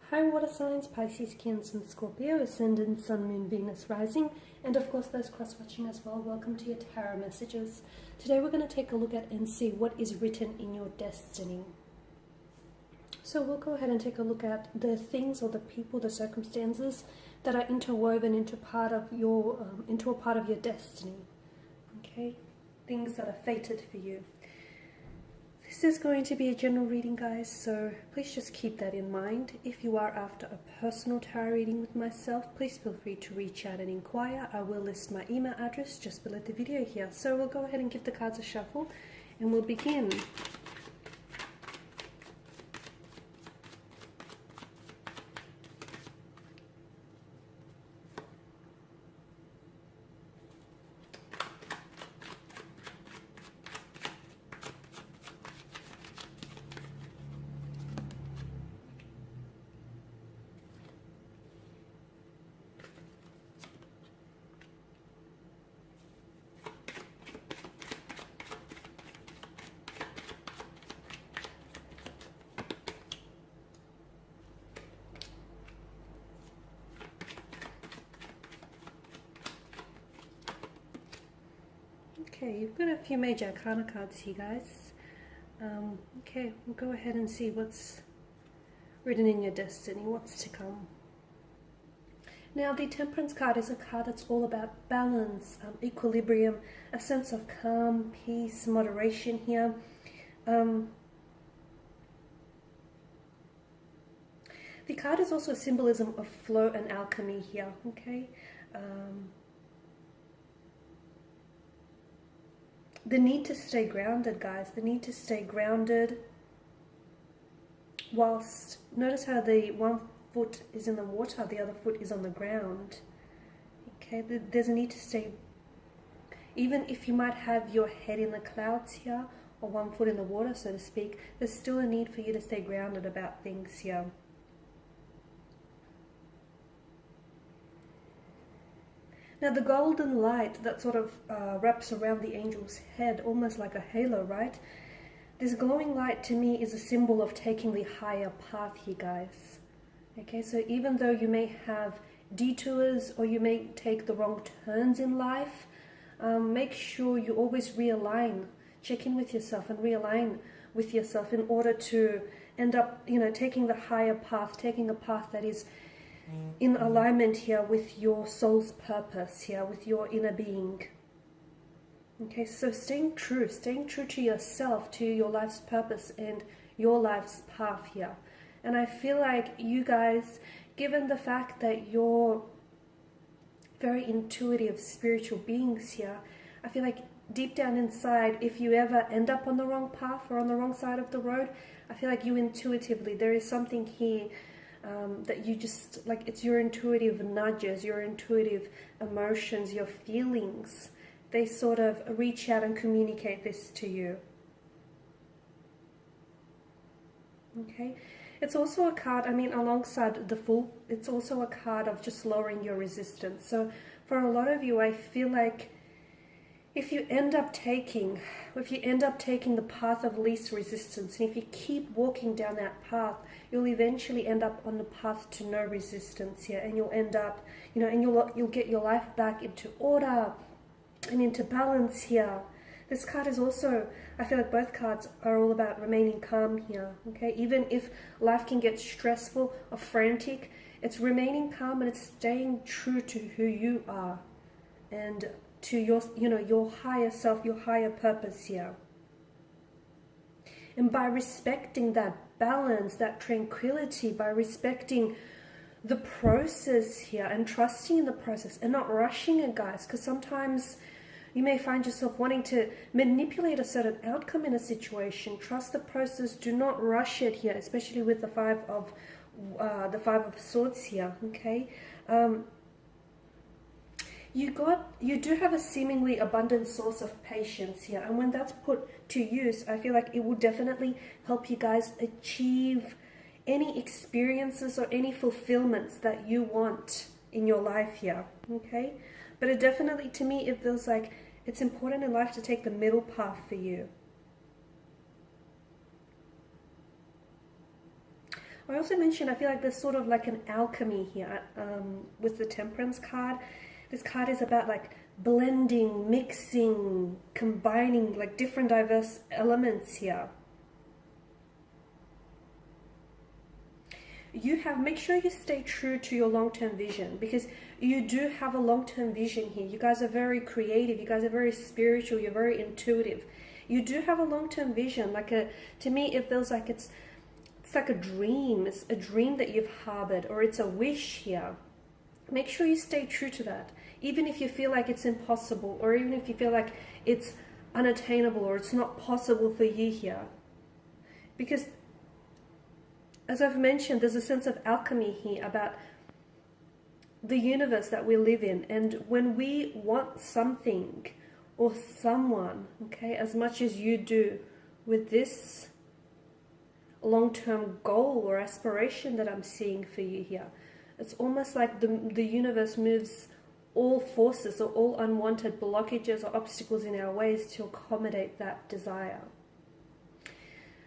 Hi water signs, Pisces, Cancer and Scorpio, Ascendant, Sun, Moon, Venus, Rising, and of course those cross-watching as well. Welcome to your tarot messages. Today we're going to take a look at and see what is written in your destiny. So we'll go ahead and take a look at the things or the people, the circumstances that are interwoven into a part of your destiny. Okay, things that are fated for you. This is going to be a general reading, guys, so please just keep that in mind. If you are after a personal tarot reading with myself, please feel free to reach out and inquire. I will list my email address just below the video here. So we'll go ahead and give the cards a shuffle and we'll begin. Okay, you've got a few major arcana cards here, guys. Okay, we'll go ahead and see what's written in your destiny, what's to come. Now, the Temperance card is a card that's all about balance, equilibrium, a sense of calm, peace, moderation here. The card is also a symbolism of flow and alchemy here, okay? The need to stay grounded, guys, the need to stay grounded whilst, notice how the one foot is in the water, the other foot is on the ground. Okay, there's a need to stay, even if you might have your head in the clouds here, or one foot in the water, so to speak, there's still a need for you to stay grounded about things here. Now the golden light that sort of wraps around the angel's head, almost like a halo, right? This glowing light to me is a symbol of taking the higher path here, guys. Okay, so even though you may have detours or you may take the wrong turns in life, make sure you always realign, check in with yourself and realign with yourself in order to end up, taking the higher path, taking a path that is in alignment here with your soul's purpose here, with your inner being. Okay, so staying true to yourself, to your life's purpose and your life's path here. And I feel like you guys, given the fact that you're very intuitive spiritual beings here, I feel like deep down inside, if you ever end up on the wrong path or on the wrong side of the road, I feel like you intuitively, there is something here that you just, like, it's your intuitive nudges, your intuitive emotions, your feelings. They sort of reach out and communicate this to you. Okay. It's also a card, alongside the Fool, it's also a card of just lowering your resistance. So for a lot of you, I feel like if you end up taking the path of least resistance, and if you keep walking down that path, you'll eventually end up on the path to no resistance here, and you'll end up, and you'll get your life back into order and into balance here. This card is also, I feel like both cards are all about remaining calm here, okay? Even if life can get stressful or frantic, it's remaining calm and it's staying true to who you are and to your, your higher self, your higher purpose here. And by respecting that balance, that tranquility, by respecting the process here and trusting in the process and not rushing it, guys, because sometimes you may find yourself wanting to manipulate a certain outcome in a situation. Trust the process. Do not rush it here, especially with the Five of Swords here, okay? You do have a seemingly abundant source of patience here, and when that's put to use, I feel like it will definitely help you guys achieve any experiences or any fulfillments that you want in your life here, okay? But it definitely, to me, it feels like it's important in life to take the middle path for you. I also mentioned, I feel like there's sort of like an alchemy here with the Temperance card. This card is about like blending, mixing, combining like different diverse elements here. Make sure you stay true to your long-term vision, because you do have a long-term vision here. You guys are very creative, you guys are very spiritual, you're very intuitive. You do have a long-term vision. To me, it feels like it's like a dream. It's a dream that you've harbored, or it's a wish here. Make sure you stay true to that. Even if you feel like it's impossible, or even if you feel like it's unattainable, or it's not possible for you here. Because, as I've mentioned, there's a sense of alchemy here about the universe that we live in. And when we want something or someone, okay, as much as you do with this long-term goal or aspiration that I'm seeing for you here, it's almost like the universe moves all forces or all unwanted blockages or obstacles in our ways to accommodate that desire.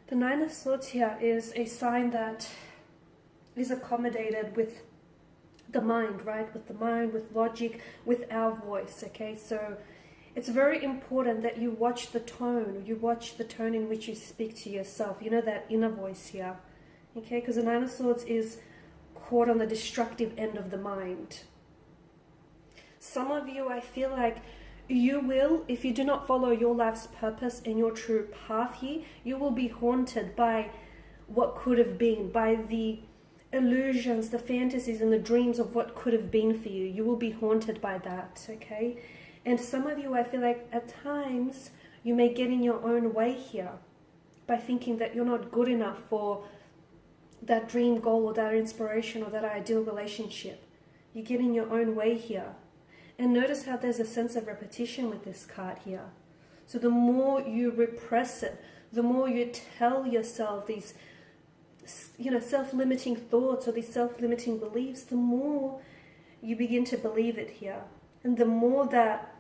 The Nine of Swords here is a sign that is accommodated with the mind, right? With the mind, with logic, with our voice, okay? So it's very important that you watch the tone, in which you speak to yourself. You know, that inner voice here, okay? Because the Nine of Swords is caught on the destructive end of the mind. Some of you, I feel like you will, if you do not follow your life's purpose and your true path here, you will be haunted by what could have been, by the illusions, the fantasies and the dreams of what could have been for you. You will be haunted by that, okay? And some of you, I feel like at times you may get in your own way here by thinking that you're not good enough for that dream goal or that inspiration or that ideal relationship. You get in your own way here. And notice how there's a sense of repetition with this card here. So the more you repress it, the more you tell yourself these, self-limiting thoughts or these self-limiting beliefs, the more you begin to believe it here. And the more that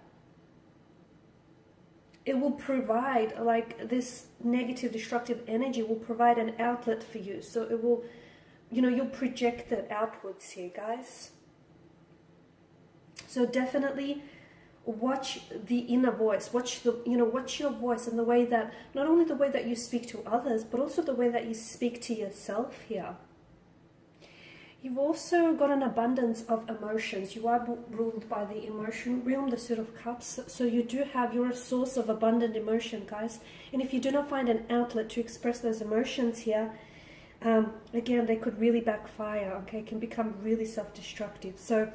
it will provide, like this negative, destructive energy will provide an outlet for you. So it will, you'll project it outwards here, guys. So definitely watch the inner voice, watch your voice and the way that, not only the way that you speak to others, but also the way that you speak to yourself here. You've also got an abundance of emotions. You are ruled by the emotion realm, the Suit of Cups. So you're a source of abundant emotion, guys. And if you do not find an outlet to express those emotions here, again, they could really backfire, okay? Can become really self-destructive. So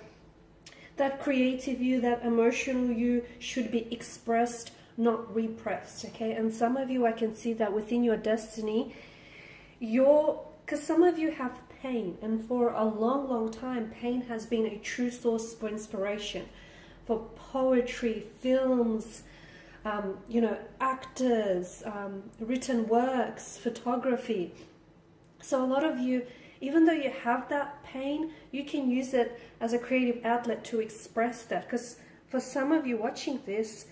that creative you, that emotional you should be expressed, not repressed, okay? And some of you, I can see that within your destiny, because some of you have pain, and for a long, long time, pain has been a true source for inspiration, for poetry, films, actors, written works, photography. So a lot of you, even though you have that pain, you can use it as a creative outlet to express that. Because for some of you watching this,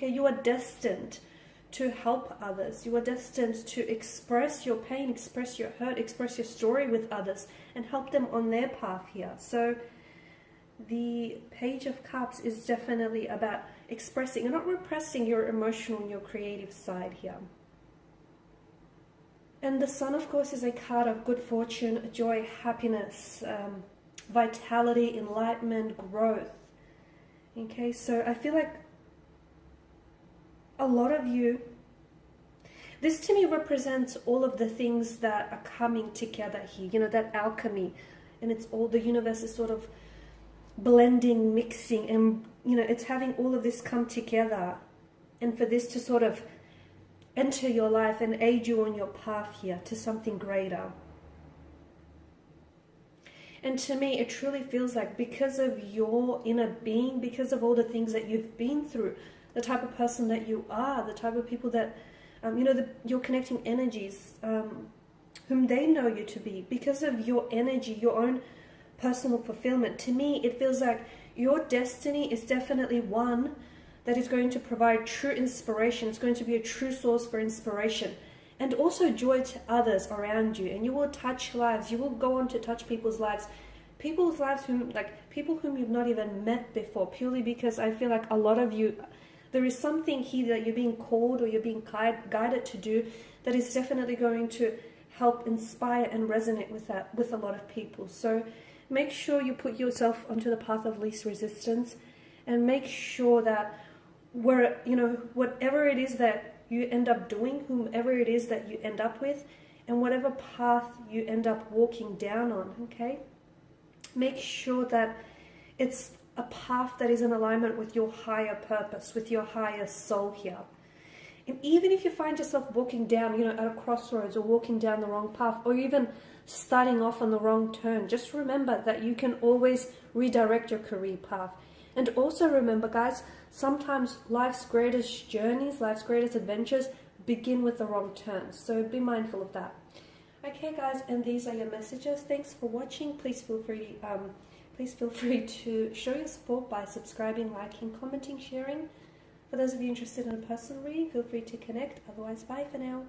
you are destined to help others. You are destined to express your pain, express your hurt, express your story with others, and help them on their path here. So the Page of Cups is definitely about expressing and not repressing your emotional and your creative side here. And the Sun, of course, is a card of good fortune, joy, happiness, vitality, enlightenment, growth. Okay, so I feel like a lot of you, this to me represents all of the things that are coming together here, that alchemy. And it's all, the universe is sort of blending, mixing, and, it's having all of this come together. And for this to sort of enter your life and aid you on your path here to something greater. And to me, it truly feels like because of your inner being, because of all the things that you've been through, the type of person that you are, the type of people that, you're connecting energies, whom they know you to be, because of your energy, your own personal fulfillment. To me, it feels like your destiny is definitely one that is going to provide true inspiration. It's going to be a true source for inspiration. and also joy to others around you. And you will touch lives. You will go on to touch people's lives people whom you've not even met before, purely because I feel like a lot of you, there is something here that you're being called or you're being guided to do that is definitely going to help inspire and resonate with a lot of people. So make sure you put yourself onto the path of least resistance, and make sure that whatever it is that you end up doing, whomever it is that you end up with, and whatever path you end up walking down on, okay? Make sure that it's a path that is in alignment with your higher purpose, with your higher soul here. And even if you find yourself walking down, at a crossroads, or walking down the wrong path, or even starting off on the wrong turn, just remember that you can always redirect your career path. And also remember, guys, sometimes life's greatest journeys, life's greatest adventures begin with the wrong turns. So be mindful of that. Okay, guys, and these are your messages. Thanks for watching. Please feel free to show your support by subscribing, liking, commenting, sharing. For those of you interested in a personal reading, feel free to connect. Otherwise, bye for now.